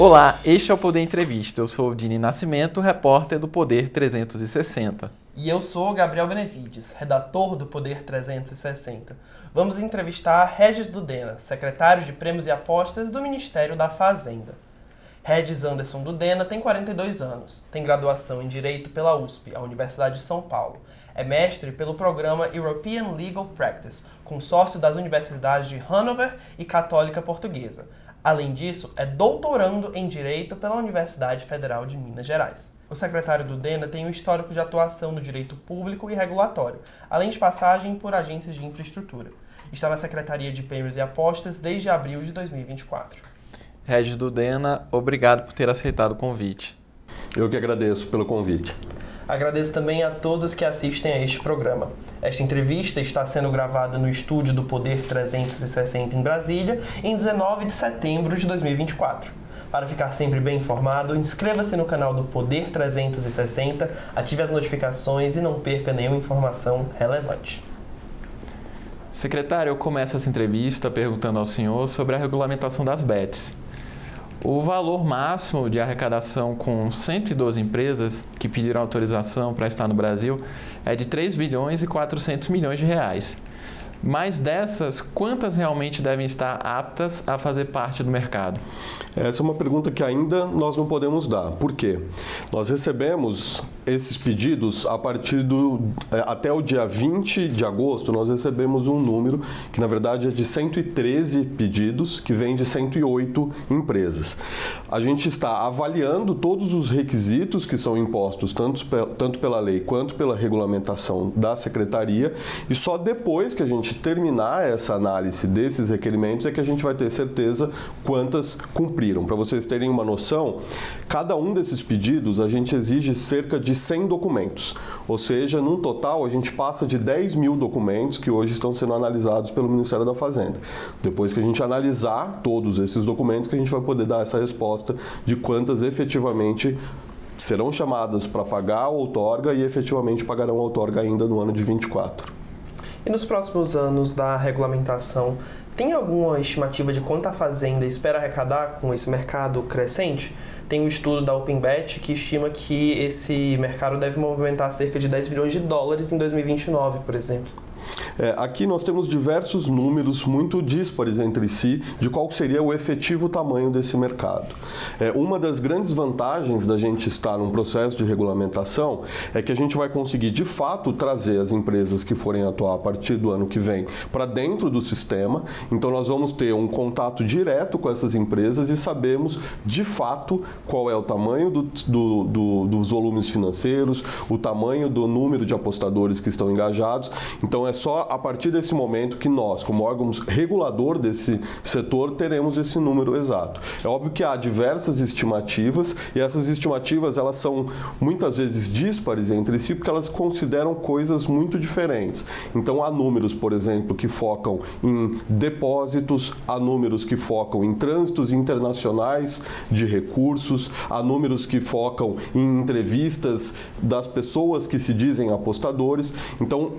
Olá, este é o Poder Entrevista. Eu sou o Dini Nascimento, repórter do Poder 360. E eu sou o Gabriel Benevides, redator do Poder 360. Vamos entrevistar Regis Dudena, secretário de Prêmios e Apostas do Ministério da Fazenda. Regis Anderson Dudena tem 42 anos, tem graduação em Direito pela USP, a Universidade de São Paulo. É mestre pelo programa European Legal Practice, consórcio das universidades de Hannover e Católica Portuguesa. Além disso, é doutorando em Direito pela Universidade Federal de Minas Gerais. O secretário Dudena tem um histórico de atuação no direito público e regulatório, além de passagem por agências de infraestrutura. Está na Secretaria de Prêmios e Apostas desde abril de 2024. Regis Dudena, obrigado por ter aceitado o convite. Eu que agradeço pelo convite. Agradeço também a todos que assistem a este programa. Esta entrevista está sendo gravada no estúdio do Poder 360 em Brasília, em 19 de setembro de 2024. Para ficar sempre bem informado, inscreva-se no canal do Poder 360, ative as notificações e não perca nenhuma informação relevante. Secretário, eu começo essa entrevista perguntando ao senhor sobre a regulamentação das bets. O valor máximo de arrecadação com 112 empresas que pediram autorização para estar no Brasil é de 3 bilhões e 400 milhões de reais. Mas dessas, quantas realmente devem estar aptas a fazer parte do mercado? Essa é uma pergunta que ainda nós não podemos dar. Por quê? Nós recebemos esses pedidos a partir até o dia 20 de agosto, nós recebemos um número que na verdade é de 113 pedidos, que vem de 108 empresas. A gente está avaliando todos os requisitos que são impostos, tanto pela lei quanto pela regulamentação da Secretaria, e só depois que a gente terminar essa análise desses requerimentos é que a gente vai ter certeza quantas cumpriram. Para vocês terem uma noção, cada um desses pedidos a gente exige cerca de 100 documentos, ou seja, num total a gente passa de 10 mil documentos que hoje estão sendo analisados pelo Ministério da Fazenda. Depois que a gente analisar todos esses documentos que a gente vai poder dar essa resposta de quantas efetivamente serão chamadas para pagar a outorga e efetivamente pagarão a outorga ainda no ano de 24. E nos próximos anos da regulamentação, tem alguma estimativa de quanto a Fazenda espera arrecadar com esse mercado crescente? Tem um estudo da OpenBet que estima que esse mercado deve movimentar cerca de 10 bilhões de dólares em 2029, por exemplo. Aqui nós temos diversos números muito díspares entre si de qual seria o efetivo tamanho desse mercado. Uma das grandes vantagens da gente estar num processo de regulamentação é que a gente vai conseguir de fato trazer as empresas que forem atuar a partir do ano que vem para dentro do sistema. Então nós vamos ter um contato direto com essas empresas e sabemos de fato qual é o tamanho dos volumes financeiros, o tamanho do número de apostadores que estão engajados. Então é só a partir desse momento que nós, como órgão regulador desse setor, teremos esse número exato. É óbvio que há diversas estimativas e essas estimativas elas são muitas vezes díspares entre si porque elas consideram coisas muito diferentes. Então há números, por exemplo, que focam em depósitos, há números que focam em trânsitos internacionais de recursos, há números que focam em entrevistas das pessoas que se dizem apostadores. Então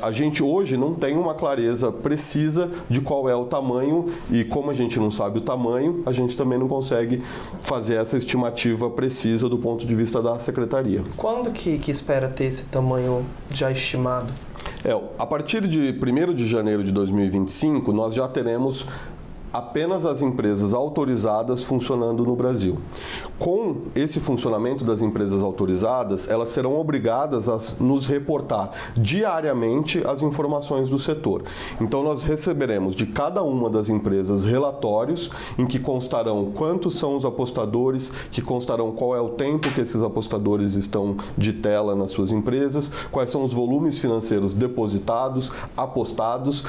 a gente hoje não tem uma clareza precisa de qual é o tamanho e como a gente não sabe o tamanho, a gente também não consegue fazer essa estimativa precisa do ponto de vista da Secretaria. Quando que espera ter esse tamanho já estimado? A partir de 1º de janeiro de 2025, nós já teremos apenas as empresas autorizadas funcionando no Brasil. Com esse funcionamento das empresas autorizadas, elas serão obrigadas a nos reportar diariamente as informações do setor. Então nós receberemos de cada uma das empresas relatórios em que constarão quantos são os apostadores, que constarão qual é o tempo que esses apostadores estão de tela nas suas empresas, quais são os volumes financeiros depositados, apostados,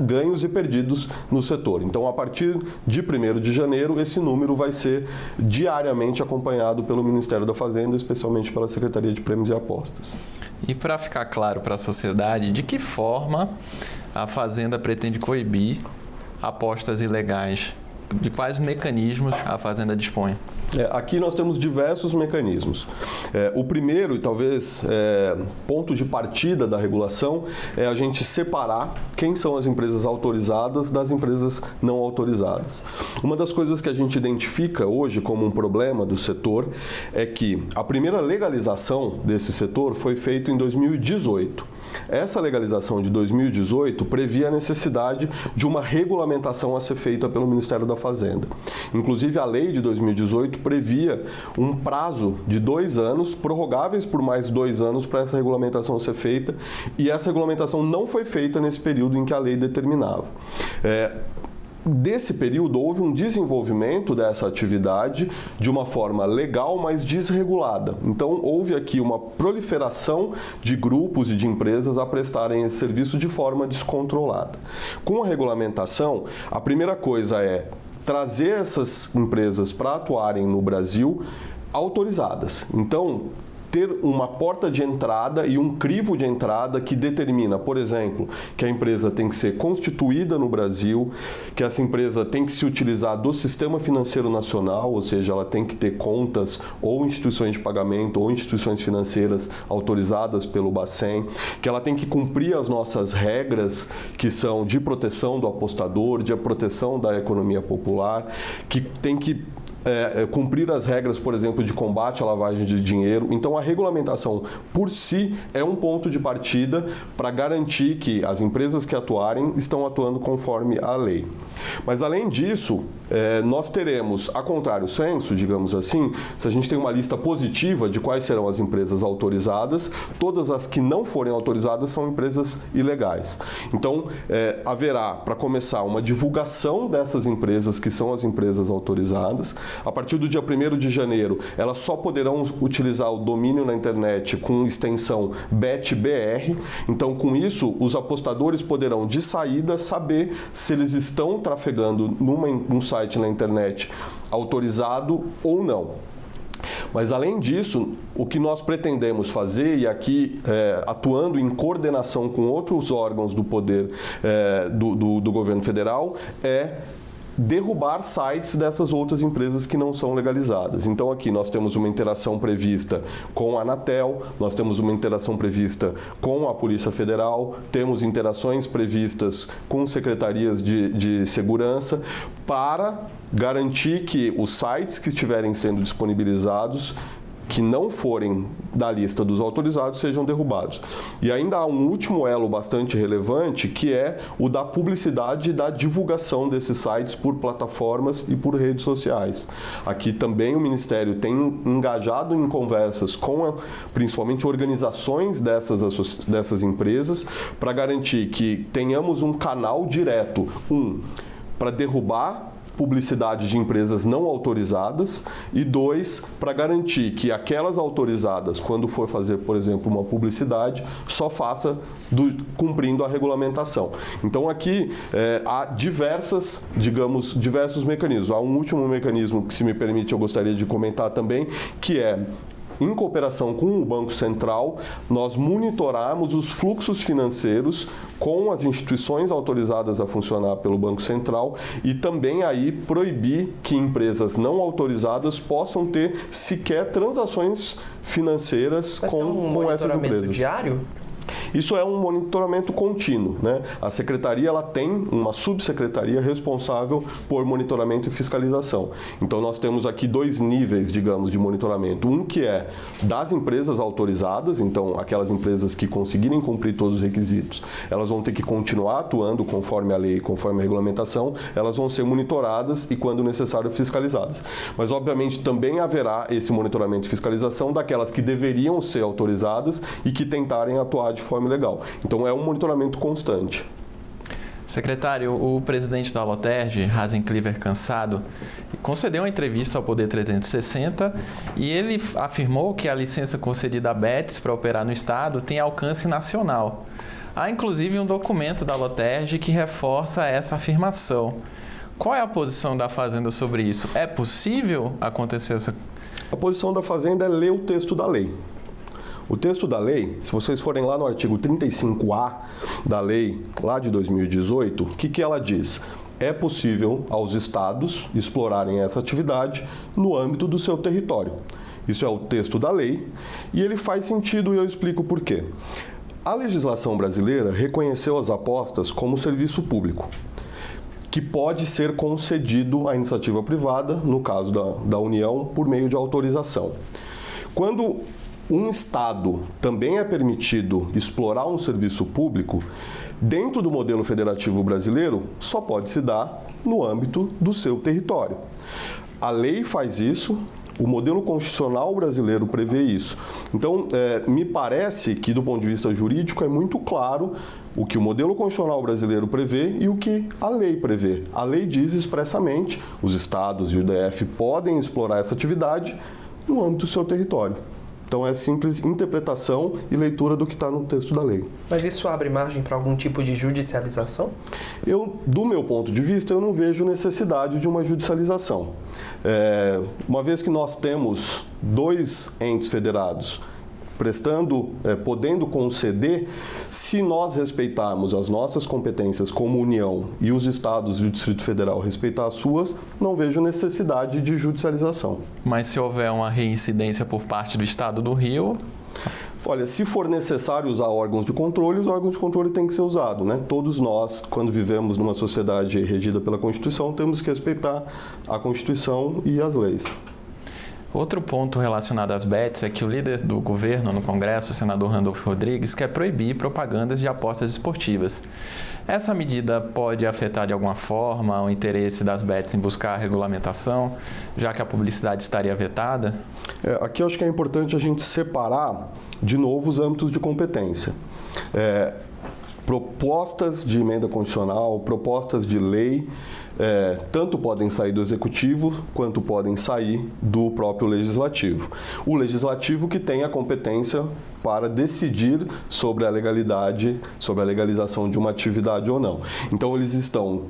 ganhos e perdidos no setor. Então, a partir de 1º de janeiro, esse número vai ser diariamente acompanhado pelo Ministério da Fazenda, especialmente pela Secretaria de Prêmios e Apostas. E para ficar claro para a sociedade, de que forma a Fazenda pretende coibir apostas ilegais de quais mecanismos a Fazenda dispõe? Aqui nós temos diversos mecanismos. O primeiro, e talvez ponto de partida da regulação, é a gente separar quem são as empresas autorizadas das empresas não autorizadas. Uma das coisas que a gente identifica hoje como um problema do setor é que a primeira legalização desse setor foi feita em 2018. Essa legalização de 2018 previa a necessidade de uma regulamentação a ser feita pelo Ministério da Fazenda. Inclusive, a lei de 2018 previa um prazo de 2 anos, prorrogáveis por mais 2 anos, para essa regulamentação ser feita, e essa regulamentação não foi feita nesse período em que a lei determinava. Desse período, houve um desenvolvimento dessa atividade de uma forma legal, mas desregulada. Então, houve aqui uma proliferação de grupos e de empresas a prestarem esse serviço de forma descontrolada. Com a regulamentação, a primeira coisa é trazer essas empresas para atuarem no Brasil autorizadas. Então, ter uma porta de entrada e um crivo de entrada que determina, por exemplo, que a empresa tem que ser constituída no Brasil, que essa empresa tem que se utilizar do Sistema Financeiro Nacional, ou seja, ela tem que ter contas ou instituições de pagamento ou instituições financeiras autorizadas pelo Bacen, que ela tem que cumprir as nossas regras, que são de proteção do apostador, de proteção da economia popular, que tem que cumprir as regras, por exemplo, de combate à lavagem de dinheiro. Então, a regulamentação por si é um ponto de partida para garantir que as empresas que atuarem estão atuando conforme a lei. Mas, além disso, nós teremos, a contrário senso, digamos assim, se a gente tem uma lista positiva de quais serão as empresas autorizadas, todas as que não forem autorizadas são empresas ilegais. Então, haverá, para começar, uma divulgação dessas empresas que são as empresas autorizadas. A partir do dia 1º de janeiro, elas só poderão utilizar o domínio na internet com extensão BetBR. Então, com isso, os apostadores poderão, de saída, saber se eles estão trafegando num site na internet autorizado ou não. Mas, além disso, o que nós pretendemos fazer, e aqui atuando em coordenação com outros órgãos do poder do governo federal, é derrubar sites dessas outras empresas que não são legalizadas. Então, aqui nós temos uma interação prevista com a Anatel, nós temos uma interação prevista com a Polícia Federal, temos interações previstas com secretarias de segurança para garantir que os sites que estiverem sendo disponibilizados, que não forem da lista dos autorizados, sejam derrubados. E ainda há um último elo bastante relevante, que é o da publicidade e da divulgação desses sites por plataformas e por redes sociais. Aqui também o Ministério tem engajado em conversas com, principalmente, organizações dessas empresas, para garantir que tenhamos um canal direto, para derrubar publicidade de empresas não autorizadas, e 2, para garantir que aquelas autorizadas, quando for fazer, por exemplo, uma publicidade, só faça cumprindo a regulamentação. Então, aqui há diversos mecanismos. Há um último mecanismo que, se me permite, eu gostaria de comentar também, que é, em cooperação com o Banco Central, nós monitorarmos os fluxos financeiros com as instituições autorizadas a funcionar pelo Banco Central, e também aí proibir que empresas não autorizadas possam ter sequer transações financeiras com essas empresas. Mas é um monitoramento diário? Isso é um monitoramento contínuo, né? A Secretaria ela tem uma subsecretaria responsável por monitoramento e fiscalização. Então, nós temos aqui 2 níveis, digamos, de monitoramento. Um que é das empresas autorizadas, então aquelas empresas que conseguirem cumprir todos os requisitos, elas vão ter que continuar atuando conforme a lei, conforme a regulamentação, elas vão ser monitoradas e, quando necessário, fiscalizadas. Mas, obviamente, também haverá esse monitoramento e fiscalização daquelas que deveriam ser autorizadas e que tentarem atuar de forma ilegal. Então, é um monitoramento constante. Secretário, o presidente da Aloterj, Hazen Cliver Cansado, concedeu uma entrevista ao Poder 360 e ele afirmou que a licença concedida à Betts para operar no estado tem alcance nacional. Há, inclusive, um documento da Aloterj que reforça essa afirmação. Qual é a posição da Fazenda sobre isso? É possível acontecer essa... A posição da Fazenda é ler o texto da lei. O texto da lei, se vocês forem lá no artigo 35A da lei, lá de 2018, o que ela diz? é possível aos estados explorarem essa atividade no âmbito do seu território. Isso é o texto da lei e ele faz sentido e eu explico por quê. A legislação brasileira reconheceu as apostas como serviço público, que pode ser concedido à iniciativa privada, no caso da União, por meio de autorização. Quando um Estado também é permitido explorar um serviço público, dentro do modelo federativo brasileiro, só pode se dar no âmbito do seu território. A lei faz isso, o modelo constitucional brasileiro prevê isso. Então, me parece que, do ponto de vista jurídico, é muito claro o que o modelo constitucional brasileiro prevê e o que a lei prevê. A lei diz expressamente, os estados e o DF podem explorar essa atividade no âmbito do seu território. Então, é simples interpretação e leitura do que está no texto da lei. Mas isso abre margem para algum tipo de judicialização? Do meu ponto de vista, eu não vejo necessidade de uma judicialização. Uma vez que nós temos 2 entes federados podendo conceder, se nós respeitarmos as nossas competências como União e os estados e o Distrito Federal respeitar as suas, não vejo necessidade de judicialização. Mas se houver uma reincidência por parte do Estado do Rio... Olha, se for necessário usar órgãos de controle, os órgãos de controle têm que ser usados, né? Todos nós, quando vivemos numa sociedade regida pela Constituição, temos que respeitar a Constituição e as leis. Outro ponto relacionado às bets é que o líder do governo no Congresso, o senador Randolfo Rodrigues, quer proibir propagandas de apostas esportivas. Essa medida pode afetar de alguma forma o interesse das bets em buscar a regulamentação, já que a publicidade estaria vetada? Aqui eu acho que é importante a gente separar, de novo, os âmbitos de competência. Propostas de emenda constitucional, propostas de lei, tanto podem sair do Executivo, quanto podem sair do próprio Legislativo. O Legislativo que tem a competência para decidir sobre a legalidade, sobre a legalização de uma atividade ou não. Então, eles estão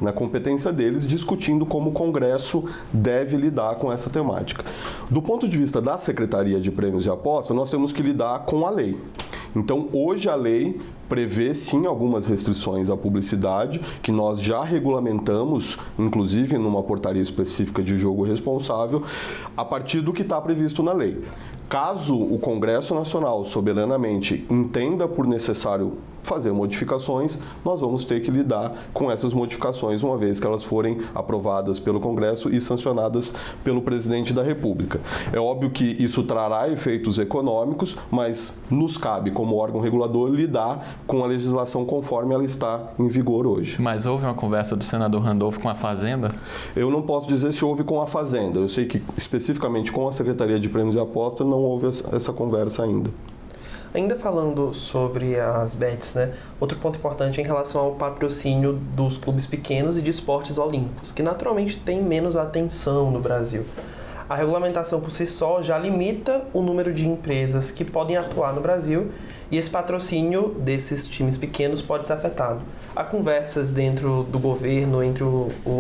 na competência deles discutindo como o Congresso deve lidar com essa temática. Do ponto de vista da Secretaria de Prêmios e Apostas, nós temos que lidar com a lei. Então, hoje a lei prevê, sim, algumas restrições à publicidade, que nós já regulamentamos, inclusive numa portaria específica de jogo responsável, a partir do que está previsto na lei. Caso o Congresso Nacional, soberanamente, entenda por necessário fazer modificações, nós vamos ter que lidar com essas modificações uma vez que elas forem aprovadas pelo Congresso e sancionadas pelo Presidente da República. É óbvio que isso trará efeitos econômicos, mas nos cabe, como órgão regulador, lidar com a legislação conforme ela está em vigor hoje. Mas houve uma conversa do senador Randolfo com a Fazenda? Eu não posso dizer se houve com a Fazenda. Eu sei que, especificamente com a Secretaria de Prêmios e Apostas, não houve essa conversa ainda. Ainda falando sobre as bets, né? Outro ponto importante é em relação ao patrocínio dos clubes pequenos e de esportes olímpicos, que naturalmente tem menos atenção no Brasil. A regulamentação por si só já limita o número de empresas que podem atuar no Brasil e esse patrocínio desses times pequenos pode ser afetado. Há conversas dentro do governo, entre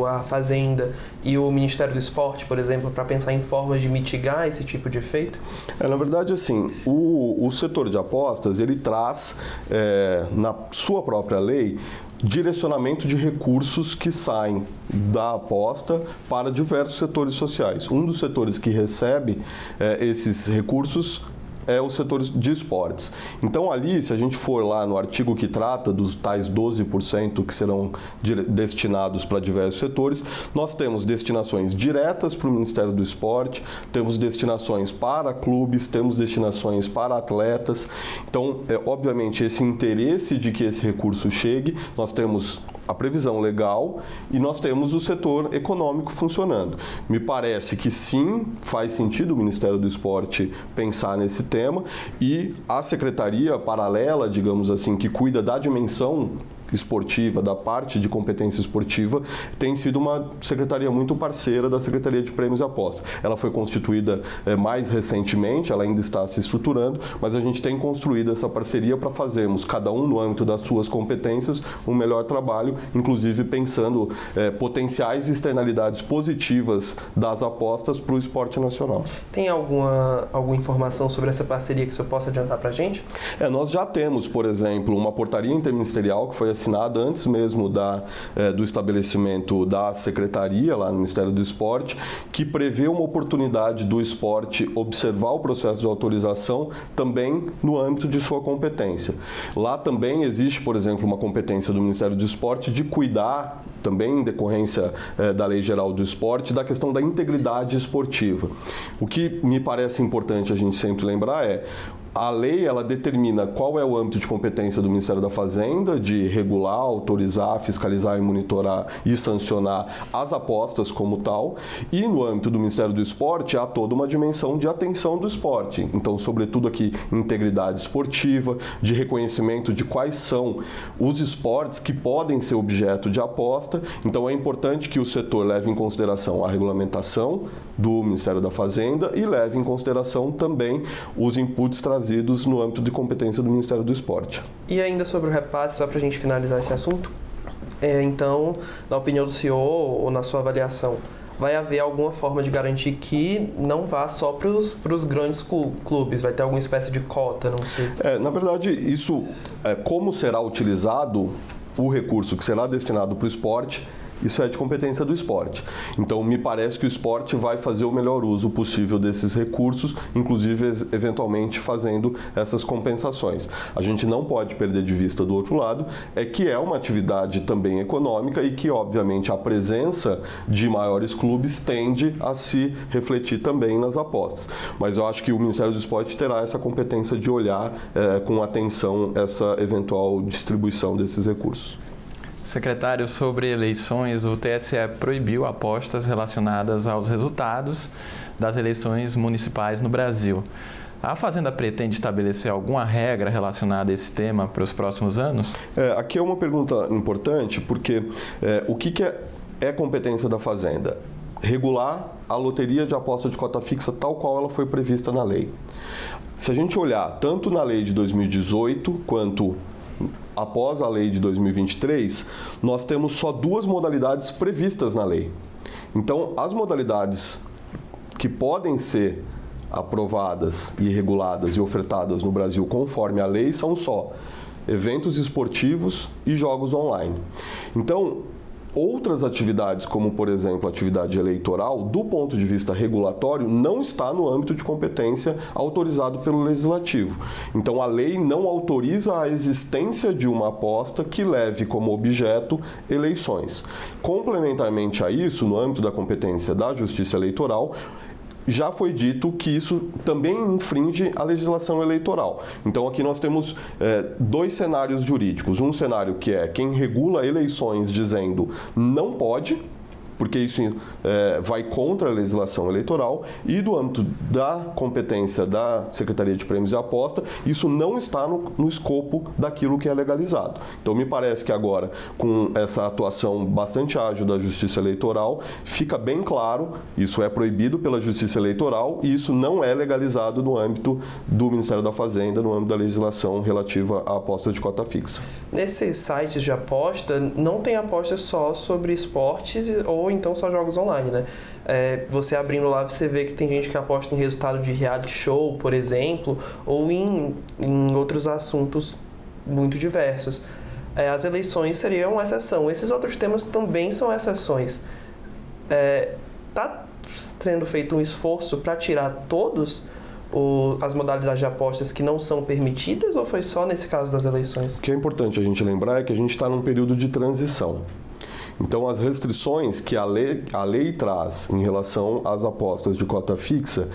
a Fazenda e o Ministério do Esporte, por exemplo, para pensar em formas de mitigar esse tipo de efeito? Na verdade, assim, o setor de apostas, ele traz, na sua própria lei, direcionamento de recursos que saem da aposta para diversos setores sociais. Um dos setores que recebe esses recursos é o setor de esportes. Então, ali, se a gente for lá no artigo que trata dos tais 12% que serão destinados para diversos setores, nós temos destinações diretas para o Ministério do Esporte, temos destinações para clubes, temos destinações para atletas. Então, obviamente, esse interesse de que esse recurso chegue, nós temos a previsão legal e nós temos o setor econômico funcionando. Me parece que sim, faz sentido o Ministério do Esporte pensar nesse tema e a secretaria paralela, digamos assim, que cuida da dimensão esportiva, da parte de competência esportiva, tem sido uma secretaria muito parceira da Secretaria de Prêmios e Apostas. Ela foi constituída mais recentemente, ela ainda está se estruturando, mas a gente tem construído essa parceria para fazermos, cada um no âmbito das suas competências, um melhor trabalho, inclusive pensando potenciais externalidades positivas das apostas para o esporte nacional. Tem alguma informação sobre essa parceria que o senhor possa adiantar para a gente? Nós já temos, por exemplo, uma portaria interministerial que foi assinada antes mesmo do estabelecimento da secretaria lá no Ministério do Esporte, que prevê uma oportunidade do esporte observar o processo de autorização também no âmbito de sua competência. Lá também existe, por exemplo, uma competência do Ministério do Esporte de cuidar, também em decorrência da Lei Geral do Esporte, da questão da integridade esportiva. O que me parece importante a gente sempre lembrar é: a lei, ela determina qual é o âmbito de competência do Ministério da Fazenda, de regular, autorizar, fiscalizar e monitorar e sancionar as apostas como tal, e no âmbito do Ministério do Esporte há toda uma dimensão de atenção do esporte. Então, sobretudo aqui, integridade esportiva, de reconhecimento de quais são os esportes que podem ser objeto de aposta. Então, é importante que o setor leve em consideração a regulamentação do Ministério da Fazenda e leve em consideração também os inputs trazidos no âmbito de competência do Ministério do Esporte. E ainda sobre o repasse, só para a gente finalizar esse assunto, então, na opinião do senhor ou na sua avaliação, vai haver alguma forma de garantir que não vá só para os grandes clubes? Vai ter alguma espécie de cota, não sei? Na verdade, isso, como será utilizado o recurso que será destinado para o esporte, isso é de competência do esporte. Então, me parece que o esporte vai fazer o melhor uso possível desses recursos, inclusive, eventualmente, fazendo essas compensações. A gente não pode perder de vista, do outro lado, que é uma atividade também econômica e que, obviamente, a presença de maiores clubes tende a se refletir também nas apostas. Mas eu acho que o Ministério do Esporte terá essa competência de olhar com atenção essa eventual distribuição desses recursos. Secretário, sobre eleições, o TSE proibiu apostas relacionadas aos resultados das eleições municipais no Brasil. A Fazenda pretende estabelecer alguma regra relacionada a esse tema para os próximos anos? Aqui é uma pergunta importante, porque o que é competência da Fazenda? Regular a loteria de aposta de cota fixa tal qual ela foi prevista na lei. Se a gente olhar tanto na lei de 2018 quanto após a lei de 2023, nós temos só 2 modalidades previstas na lei. Então, as modalidades que podem ser aprovadas e reguladas e ofertadas no Brasil conforme a lei são só eventos esportivos e jogos online. Então, outras atividades, como por exemplo a atividade eleitoral, do ponto de vista regulatório, não está no âmbito de competência autorizado pelo Legislativo. Então a lei não autoriza a existência de uma aposta que leve como objeto eleições. Complementarmente a isso, no âmbito da competência da Justiça Eleitoral, já foi dito que isso também infringe a legislação eleitoral. Então aqui nós temos 2 cenários jurídicos. Um cenário que é quem regula eleições dizendo não pode, porque isso vai contra a legislação eleitoral, e do âmbito da competência da Secretaria de Prêmios e Aposta, isso não está no escopo daquilo que é legalizado. Então, me parece que agora, com essa atuação bastante ágil da Justiça Eleitoral, fica bem claro, isso é proibido pela Justiça Eleitoral e isso não é legalizado no âmbito do Ministério da Fazenda, no âmbito da legislação relativa à aposta de cota fixa. Nesses sites de aposta, não tem aposta só sobre esportes ou então só jogos online, né? Você abrindo lá, você vê que tem gente que aposta em resultado de reality show, por exemplo, ou em outros assuntos muito diversos. As eleições seriam uma exceção. Esses outros temas também são exceções. Está sendo feito um esforço para tirar todas as modalidades de apostas que não são permitidas, ou foi só nesse caso das eleições? O que é importante a gente lembrar é que a gente está num período de transição. Então, as restrições que a lei traz em relação às apostas de cota fixa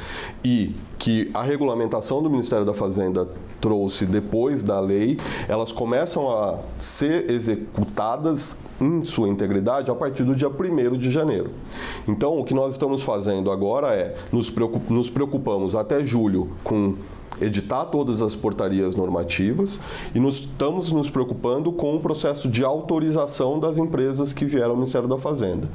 e que a regulamentação do Ministério da Fazenda trouxe depois da lei, elas começam a ser executadas em sua integridade a partir do dia 1º de janeiro. Então, o que nós estamos fazendo agora é nos preocupamos até julho com editar todas as portarias normativas e estamos nos preocupando com o processo de autorização das empresas que vieram ao Ministério da Fazenda.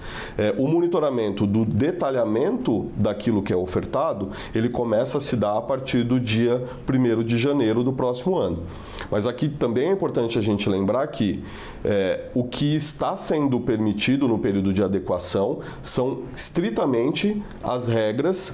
O monitoramento do detalhamento daquilo que é ofertado, ele começa a se dar a partir do dia 1º de janeiro do próximo ano. Mas aqui também é importante a gente lembrar que o que está sendo permitido no período de adequação são estritamente as regras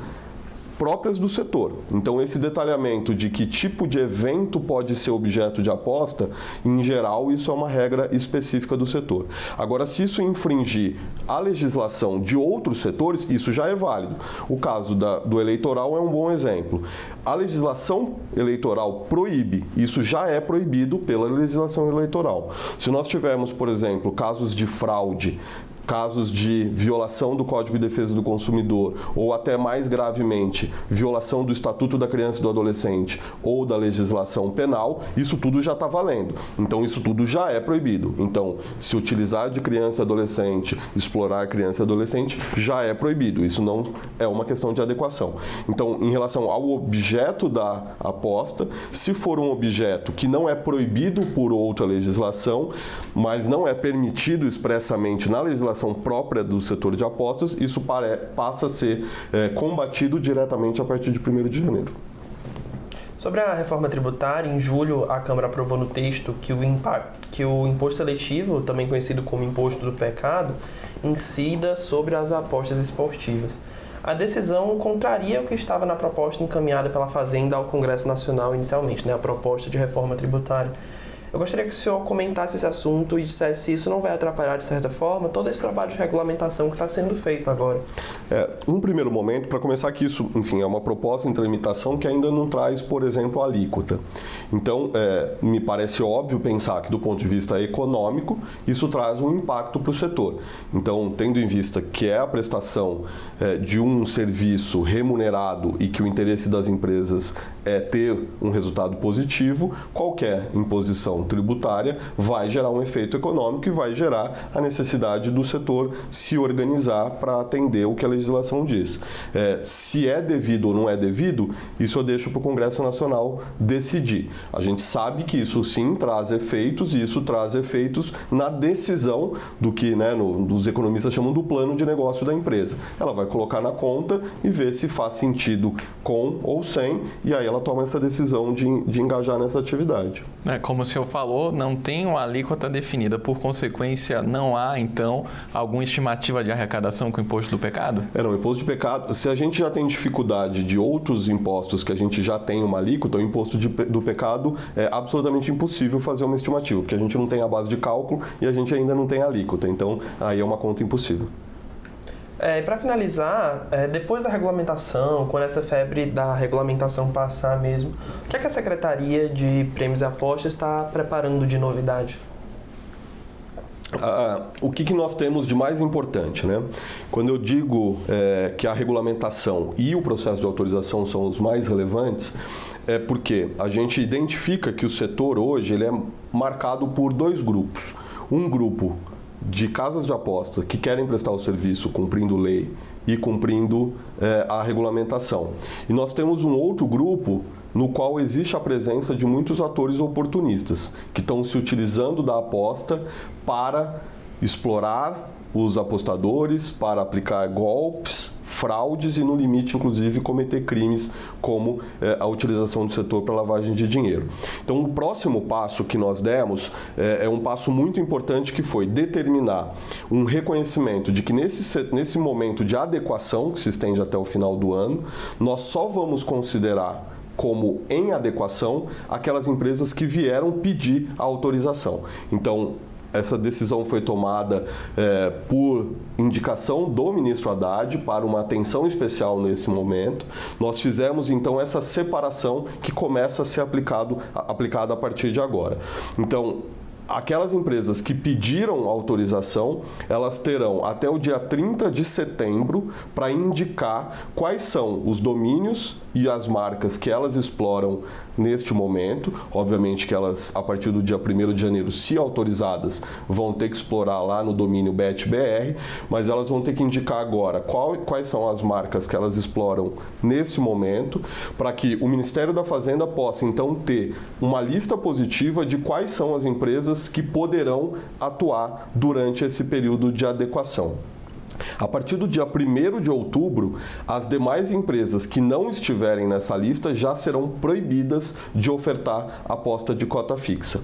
próprias do setor. Então, esse detalhamento de que tipo de evento pode ser objeto de aposta, em geral, isso é uma regra específica do setor. Agora, se isso infringir a legislação de outros setores, isso já é válido. O caso do eleitoral é um bom exemplo. A legislação eleitoral proíbe, isso já é proibido pela legislação eleitoral. Se nós tivermos, por exemplo, casos de fraude, casos de violação do Código de Defesa do Consumidor ou até mais gravemente, violação do Estatuto da Criança e do Adolescente ou da legislação penal, isso tudo já está valendo. Então, isso tudo já é proibido. Então, se utilizar de criança e adolescente, explorar criança e adolescente, já é proibido. Isso não é uma questão de adequação. Então, em relação ao objeto da aposta, se for um objeto que não é proibido por outra legislação, mas não é permitido expressamente na legislação própria do setor de apostas, isso passa a ser combatido diretamente a partir de 1º de janeiro. Sobre a reforma tributária, em julho a Câmara aprovou no texto que o imposto seletivo, também conhecido como imposto do pecado, incida sobre as apostas esportivas. A decisão contraria o que estava na proposta encaminhada pela Fazenda ao Congresso Nacional inicialmente, a proposta de reforma tributária. Eu gostaria que o senhor comentasse esse assunto e dissesse se isso não vai atrapalhar, de certa forma, todo esse trabalho de regulamentação que está sendo feito agora. Num primeiro momento, para começar que isso, enfim, é uma proposta em tramitação que ainda não traz, por exemplo, a alíquota. Então, me parece óbvio pensar que, do ponto de vista econômico, isso traz um impacto para o setor. Então, tendo em vista que é a prestação de um serviço remunerado e que o interesse das empresas é ter um resultado positivo, qualquer imposição tributária vai gerar um efeito econômico e vai gerar a necessidade do setor se organizar para atender o que a legislação diz. Se é devido ou não é devido, isso eu deixo para o Congresso Nacional decidir. A gente sabe que isso sim traz efeitos, e isso traz efeitos na decisão do que os economistas chamam do plano de negócio da empresa. Ela vai colocar na conta e ver se faz sentido com ou sem, e aí ela toma essa decisão de engajar nessa atividade. Como o senhor falou, não tem uma alíquota definida. Por consequência, não há, então, alguma estimativa de arrecadação com o imposto do pecado? O imposto de pecado, se a gente já tem dificuldade de outros impostos que a gente já tem uma alíquota, o imposto do pecado é absolutamente impossível fazer uma estimativa, porque a gente não tem a base de cálculo e a gente ainda não tem a alíquota. Então, aí é uma conta impossível. Para finalizar, depois da regulamentação, quando essa febre da regulamentação passar mesmo, o que é que a Secretaria de Prêmios e Apostas está preparando de novidade? O que nós temos de mais importante, Quando eu digo que a regulamentação e o processo de autorização são os mais relevantes, é porque a gente identifica que o setor hoje ele é marcado por dois grupos. Um grupo de casas de aposta que querem prestar o serviço cumprindo lei e cumprindo a regulamentação. E nós temos um outro grupo no qual existe a presença de muitos atores oportunistas que estão se utilizando da aposta para explorar os apostadores, para aplicar golpes, fraudes e, no limite, inclusive, cometer crimes como a utilização do setor para lavagem de dinheiro. Então, o próximo passo que nós demos é um passo muito importante, que foi determinar um reconhecimento de que nesse momento de adequação, que se estende até o final do ano, nós só vamos considerar como em adequação aquelas empresas que vieram pedir a autorização. Então, essa decisão foi tomada por indicação do ministro Haddad para uma atenção especial nesse momento. Nós fizemos, então, essa separação que começa a ser aplicada a partir de agora. Então, aquelas empresas que pediram autorização, elas terão até o dia 30 de setembro para indicar quais são os domínios e as marcas que elas exploram neste momento. Obviamente que elas, a partir do dia 1º de janeiro, se autorizadas, vão ter que explorar lá no domínio BetBR, mas elas vão ter que indicar agora quais são as marcas que elas exploram neste momento, para que o Ministério da Fazenda possa, então, ter uma lista positiva de quais são as empresas que poderão atuar durante esse período de adequação. A partir do dia 1º de outubro, as demais empresas que não estiverem nessa lista já serão proibidas de ofertar aposta de cota fixa.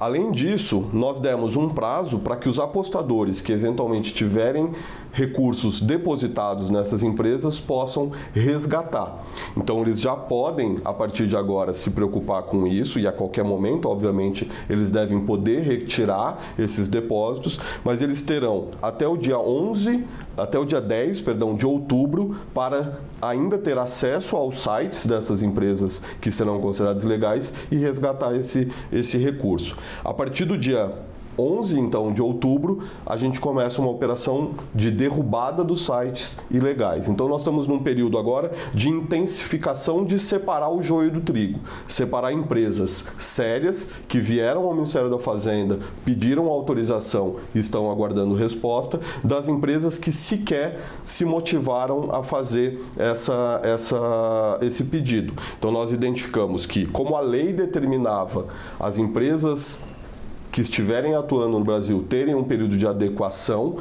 Além disso, nós demos um prazo para que os apostadores que eventualmente tiverem recursos depositados nessas empresas possam resgatar. Então, eles já podem, a partir de agora, se preocupar com isso e a qualquer momento, obviamente, eles devem poder retirar esses depósitos, mas eles terão até o dia 10 de outubro para ainda ter acesso aos sites dessas empresas que serão consideradas ilegais e resgatar esse recurso. A partir do dia 11, então, de outubro, a gente começa uma operação de derrubada dos sites ilegais. Então, nós estamos num período agora de intensificação de separar o joio do trigo. Separar empresas sérias que vieram ao Ministério da Fazenda, pediram autorização e estão aguardando resposta, das empresas que sequer se motivaram a fazer esse pedido. Então, nós identificamos que, como a lei determinava as empresas que estiverem atuando no Brasil terem um período de adequação,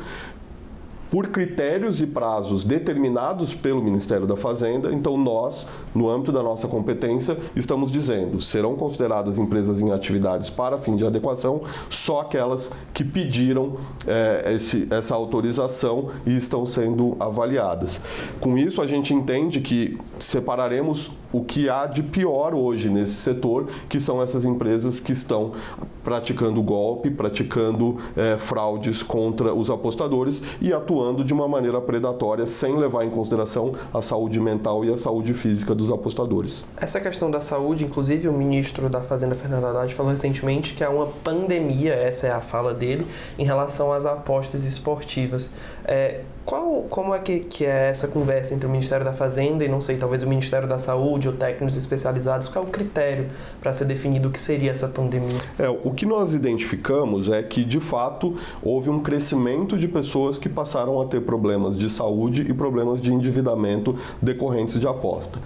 por critérios e prazos determinados pelo Ministério da Fazenda. Então, nós, no âmbito da nossa competência, estamos dizendo, serão consideradas empresas em atividades para fim de adequação só aquelas que pediram essa autorização e estão sendo avaliadas. Com isso, a gente entende que separaremos o que há de pior hoje nesse setor, que são essas empresas que estão praticando golpe, praticando fraudes contra os apostadores e atuando de uma maneira predatória, sem levar em consideração a saúde mental e a saúde física dos apostadores. Essa questão da saúde, inclusive o ministro da Fazenda, Fernando Haddad, falou recentemente que há uma pandemia, essa é a fala dele, em relação às apostas esportivas. Como é que é essa conversa entre o Ministério da Fazenda e, não sei, talvez o Ministério da Saúde ou técnicos especializados? Qual é o critério para ser definido o que seria essa pandemia? O que nós identificamos é que, de fato, houve um crescimento de pessoas que passaram a ter problemas de saúde e problemas de endividamento decorrentes de aposta.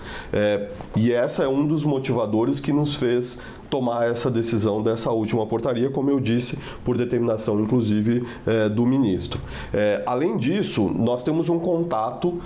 E essa é um dos motivadores que nos fez tomar essa decisão dessa última portaria, como eu disse, por determinação, inclusive, do ministro. Além disso, nós temos um contato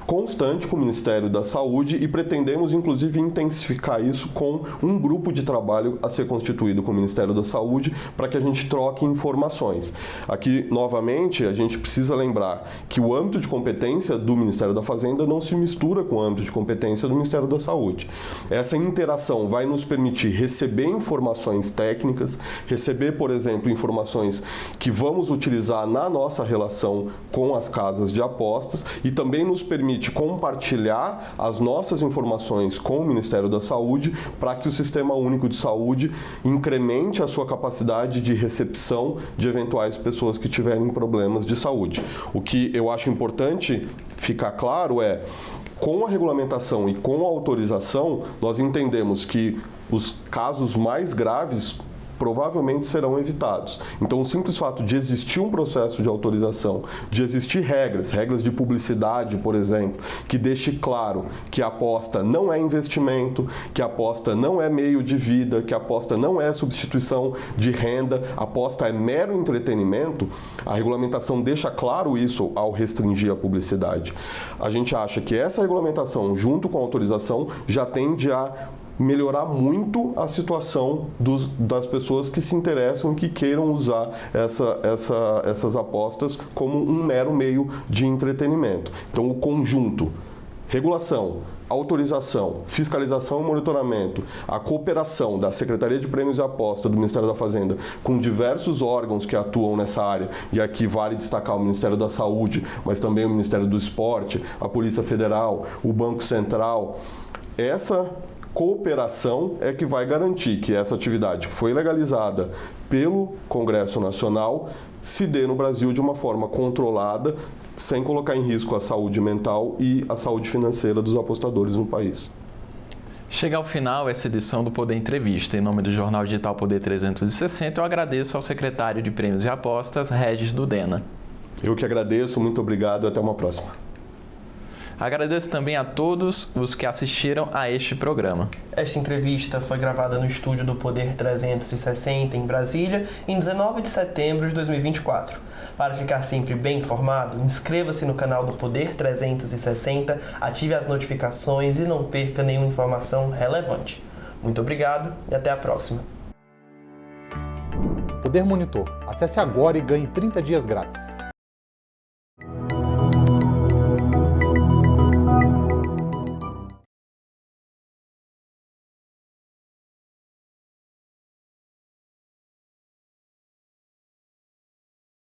constante com o Ministério da Saúde e pretendemos, inclusive, intensificar isso com um grupo de trabalho a ser constituído com o Ministério da Saúde para que a gente troque informações. Aqui, novamente, a gente precisa lembrar que o âmbito de competência do Ministério da Fazenda não se mistura com o âmbito de competência do Ministério da Saúde. Essa interação vai nos permitir receber informações técnicas, receber, por exemplo, informações que vamos utilizar na nossa relação com as casas de apostas e também nos permite compartilhar as nossas informações com o Ministério da Saúde para que o Sistema Único de Saúde incremente a sua capacidade de recepção de eventuais pessoas que tiverem problemas de saúde. O que eu acho importante ficar claro com a regulamentação e com a autorização, nós entendemos que os casos mais graves provavelmente serão evitados. Então, o simples fato de existir um processo de autorização, de existir regras de publicidade, por exemplo, que deixe claro que a aposta não é investimento, que a aposta não é meio de vida, que a aposta não é substituição de renda, a aposta é mero entretenimento, a regulamentação deixa claro isso ao restringir a publicidade. A gente acha que essa regulamentação, junto com a autorização, já tende a melhorar muito a situação das pessoas que se interessam e que queiram usar essas apostas como um mero meio de entretenimento. Então, o conjunto, regulação, autorização, fiscalização e monitoramento, a cooperação da Secretaria de Prêmios e Apostas do Ministério da Fazenda com diversos órgãos que atuam nessa área, e aqui vale destacar o Ministério da Saúde, mas também o Ministério do Esporte, a Polícia Federal, o Banco Central, essa cooperação é que vai garantir que essa atividade que foi legalizada pelo Congresso Nacional se dê no Brasil de uma forma controlada, sem colocar em risco a saúde mental e a saúde financeira dos apostadores no país. Chega ao final essa edição do Poder Entrevista. Em nome do Jornal Digital Poder 360, eu agradeço ao secretário de Prêmios e Apostas, Regis Dudena. Eu que agradeço, muito obrigado e até uma próxima. Agradeço também a todos os que assistiram a este programa. Esta entrevista foi gravada no estúdio do Poder 360 em Brasília, em 19 de setembro de 2024. Para ficar sempre bem informado, inscreva-se no canal do Poder 360, ative as notificações e não perca nenhuma informação relevante. Muito obrigado e até a próxima. Poder Monitor. Acesse agora e ganhe 30 dias grátis.